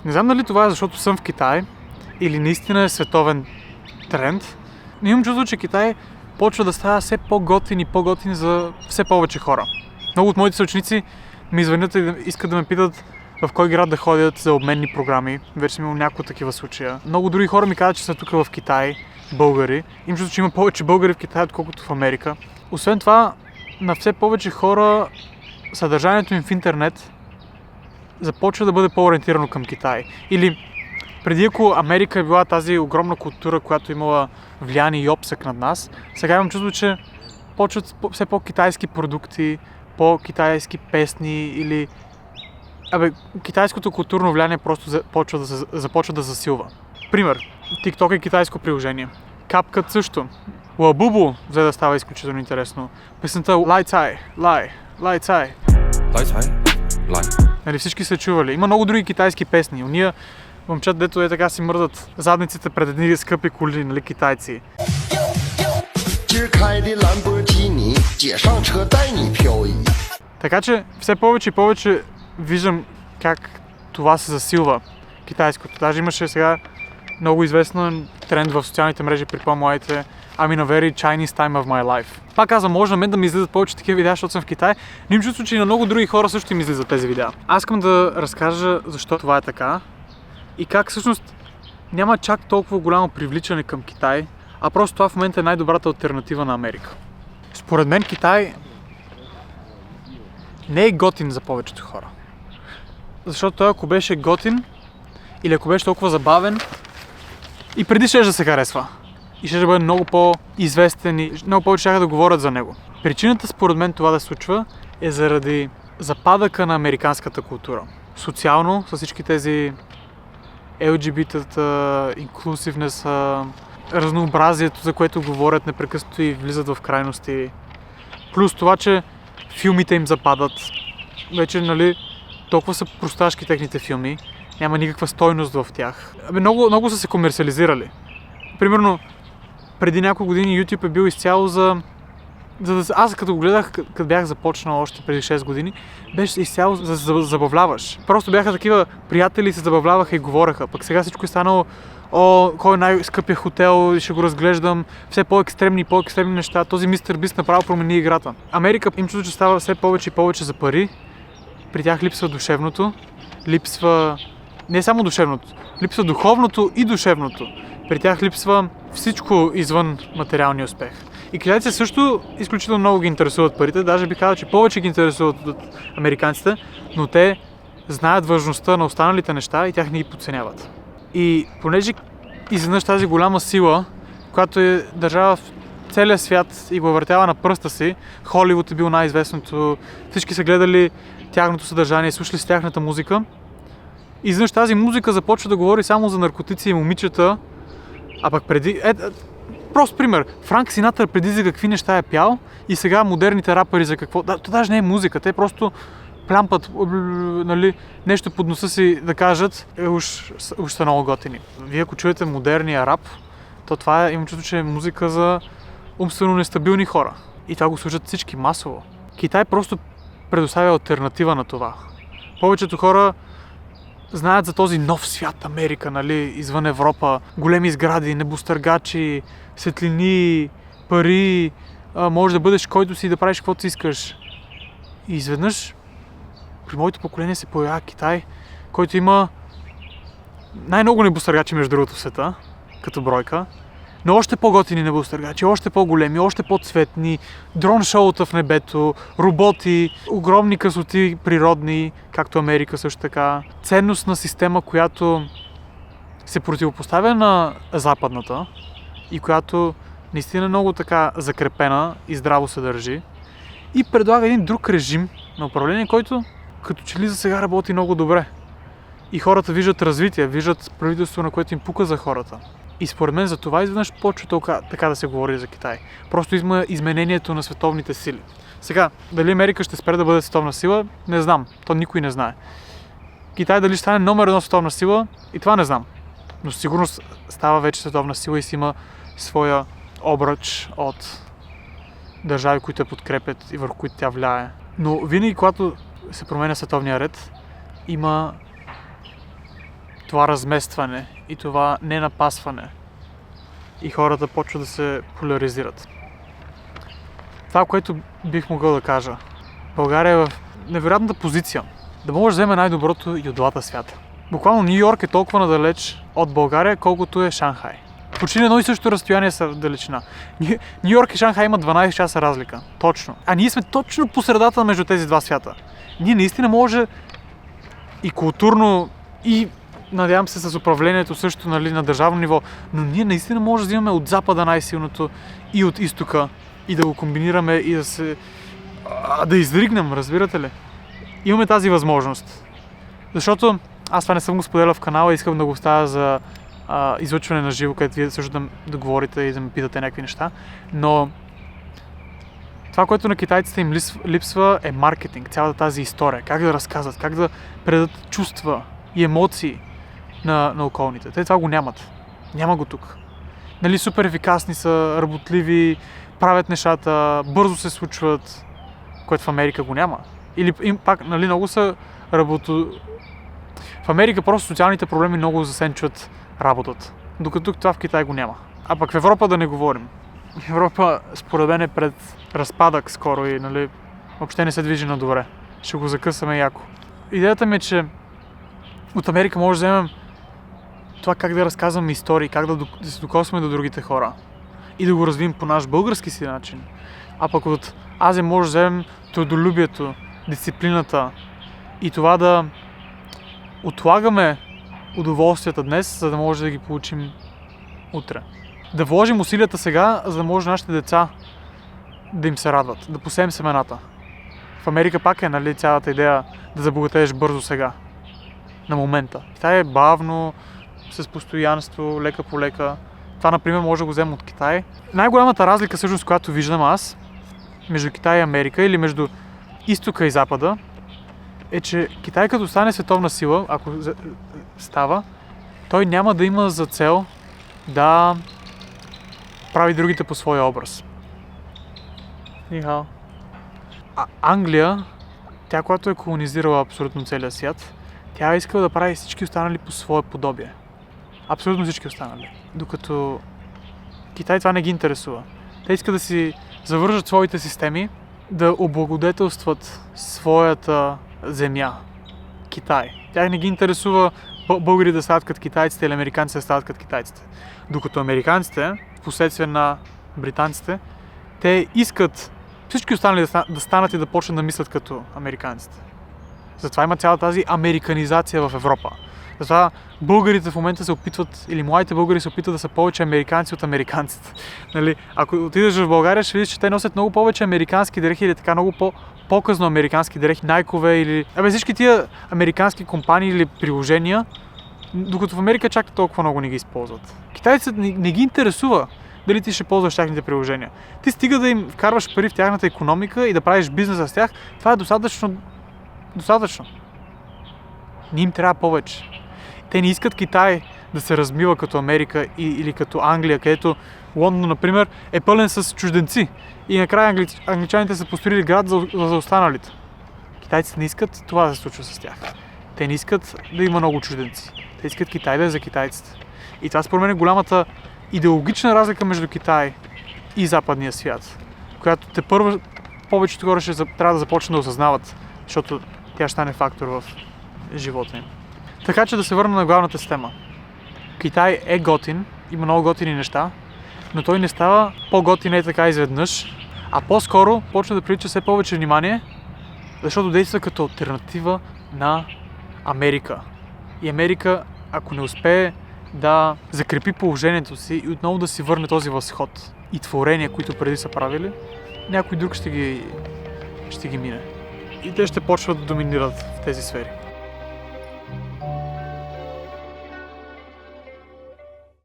Не знам дали това е защото съм в Китай или наистина е световен тренд, но имам чувство, че Китай почва да става все по-готин и по-готин за все повече хора. Много от моите съученици ми звънят и искат да ме питат в кой град да ходят за обменни програми. Вече съм имал няколко такива случая. Много други хора ми казват, че са тук в Китай, българи. Им чувство, че има повече българи в Китай, отколкото в Америка. Освен това, на все повече хора съдържанието им в интернет започва да бъде по-ориентирано към Китай. Или преди ако Америка е била тази огромна култура, която имала влияние и обсък над нас, сега имам чувство, че почват все по-китайски продукти, по-китайски песни или... китайското културно влияние просто започва да засилва. Пример, TikTok е китайско приложение. CapCut също. Лабубу взе да става изключително интересно. Песента Лай Цай, Лай Цай. Лай Цай, Лай. Нали всички са чували. Има много други китайски песни. Уния момчета, дето е така си мърдат задниците пред едни скъпи коли, нали, китайци. Така че все повече и повече виждам как това се засилва китайското. Даже имаше сега много известен тренд в социалните мрежи при по-младите I'm in a very Chinese time of my life. Пак казвам, може на мен да ми излизат повече такива видеа, защото съм в Китай, но им чувство, че и на много други хора също им излизат тези видеа. Аз искам да разкажа защо това е така и как всъщност няма чак толкова голямо привличане към Китай, а просто това в момента е най-добрата алтернатива на Америка. Според мен Китай не е готин за повечето хора. Защото той ако беше готин или ако беше толкова забавен, и преди ще да се харесва. И ще да бъде много по-известен и много повече ще да говорят за него. Причината според мен това да се случва е заради западъка на американската култура. Социално, с всички тези LGBT-та, инклюзивнес, разнообразието, за което говорят непрекъснато и влизат в крайности. Плюс това, че филмите им западат. Вече, нали, толкова са просташки техните филми, няма никаква стойност в тях. Много са се комерциализирали. Примерно, преди няколко години YouTube е бил изцяло аз като го гледах, като бях започнал още преди 6 години, беше изцяло за да забавляваш. Просто бяха такива приятели, се забавляваха и говореха. Пък сега всичко е станало кой е най-скъпия хотел и ще го разглеждам. Все по-екстремни неща. Този Мистер Бист направо промени играта. Америка им чувства, че става все повече и повече за пари. При тях липсва душевното. Липсва не само душевното, липсва духовното и душевното. При тях липсва всичко извън материалния успех. И китайците също изключително много ги интересуват парите, даже би казал, че повече ги интересуват от американците, но те знаят важността на останалите неща и тях не ги подценяват. И понеже изведнъж тази голяма сила, която е държава в целия свят и го въртява на пръста си, Холивуд е бил най-известното, всички са гледали тяхното съдържание, слушали с тяхната музика. И изведнъж тази музика започва да говори само за наркотици и момичета, а пък преди... Прост пример. Франк Синатър преди за какви неща е пял и сега модерните рапъри за какво... То даже не е музика, те просто плямпат, нали, нещо под носа си да кажат, уж са много готини. Вие ако чуете модерния рап, то това е, имам чувство, че е музика за умствено нестабилни хора. И това го слушат всички масово. Китай просто предоставя алтернатива на това. Повечето хора знаят за този нов свят Америка, нали, извън Европа. Големи сгради, небостъргачи, светлини, пари, може да бъдеш който си и да правиш каквото си искаш. И изведнъж при моето поколение се появява Китай, който има най-много небостъргачи между другото в света, като бройка, но още по-готини небостъргачи, още по-големи, още по-цветни, дрон шоута в небето, роботи, огромни красоти природни, както Америка също така. Ценностна система, която се противопоставя на западната и която наистина е много така закрепена и здраво се държи и предлага един друг режим на управление, който като че ли за сега работи много добре. И хората виждат развитие, виждат правителство, на което им пука за хората. И според мен за това изведнъж почва така да се говори за Китай. Просто има изменението на световните сили. Сега, дали Америка ще спре да бъде световна сила, не знам. То никой не знае. Китай дали ще стане номер 1 световна сила, и това не знам. Но със сигурност става вече световна сила и си има своя обръч от държави, които я подкрепят и върху които тя влияе. Но винаги, когато се променя световния ред, има това разместване и това ненапасване и хората почват да се поляризират. Това, което бих могъл да кажа. България е в невероятната позиция да може да вземе най-доброто и от двата свята. Буквално Ню Йорк е толкова надалеч от България, колкото е Шанхай. Почти на едно и също разстояние са в далечина. Ню Йорк и Шанхай имат 12 часа разлика. Точно. А ние сме точно по средата между тези два свята. Ние наистина може и културно, и надявам се с управлението също, нали, на държавно ниво, но ние наистина може да взимаме от запада най-силното и от изтока и да го комбинираме и да изригнем, разбирате ли? Имаме тази възможност. Защото аз това не съм го споделял в канала, искам да го оставя за излъчване на живо, където вие също да говорите и да ме питате някакви неща. Но това, което на китайците им липсва, е маркетинг, цялата тази история. Как да разказват, как да предадат чувства и емоции на околните. Те това го нямат. Няма го тук. Нали, супер ефикасни са, работливи, правят нещата, бързо се случват, което в Америка го няма. Или им пак, нали, много са В Америка просто социалните проблеми много засенчват работата. Докато тук това в Китай го няма. А пък в Европа да не говорим. Европа според мен е пред разпадък скоро и, нали, въобще не се движи на добре. Ще го закъсаме яко. Идеята ми е, че от Америка може да вземем това как да разказваме истории, как да се докосваме до другите хора и да го развием по наш български си начин. А пък от Азия може да вземем трудолюбието, дисциплината и това да отлагаме удоволствията днес, за да може да ги получим утре. Да вложим усилията сега, за да може нашите деца да им се радват, да посеем семената. В Америка пак е, нали, цялата идея да забогатееш бързо сега, на момента. Китай е бавно, с постоянство, лека по лека. Това, например, може да го вземем от Китай. Най-голямата разлика, всъщност, която виждам аз, между Китай и Америка или между изтока и запада, е, че Китай като стане световна сила, ако става, той няма да има за цел да прави другите по своя образ. Нихао. А Англия, тя, която е колонизирала абсолютно целия свят, тя иска да прави всички останали по свое подобие. Абсолютно всички останали. Докато Китай това не ги интересува. Те искат да си завържат своите системи, да облагодетелстват своята земя. Китай. Тях не ги интересува българи да стават като китайците или американците да стават като китайците. Докато американците, в последствие на британците, те искат всички останали да станат и да почнат да мислят като американците. Затова има цяла тази американизация в Европа. Затова българите в момента се опитват, или младите българи се опитват да са повече американци от американците. Нали? Ако отидеш в България, ще видиш, че те носят много повече американски дрехи или така много по-късно американски дрехи, найкове или... всички тия американски компании или приложения, докато в Америка чак толкова много не ги използват. Китайците не ги интересува дали ти ще ползваш тяхните приложения. Ти стига да им вкарваш пари в тяхната икономика и да правиш бизнес с тях, това е достатъчно. Не им трябва повече. Те не искат Китай да се размива като Америка или като Англия, където Лондон, например, е пълен с чужденци. И накрая англичаните са построили град за останалите. Китайците не искат това да се случва с тях. Те не искат да има много чужденци. Те искат Китай да е за китайците. И това според мен е голямата идеологична разлика между Китай и западния свят, която тепърва повечето хора ще трябва да започнат да осъзнават, защото тя ще стане фактор в живота им. Така че да се върна на главната тема. Китай е готин, има много готини неща, но той не става по-готин е така изведнъж, а по-скоро почва да привлича все повече внимание, защото действа като алтернатива на Америка. И Америка, ако не успее да закрепи положението си и отново да си върне този възход и творения, които преди са правили, някой друг ще ги мине. И те ще почват да доминират в тези сфери.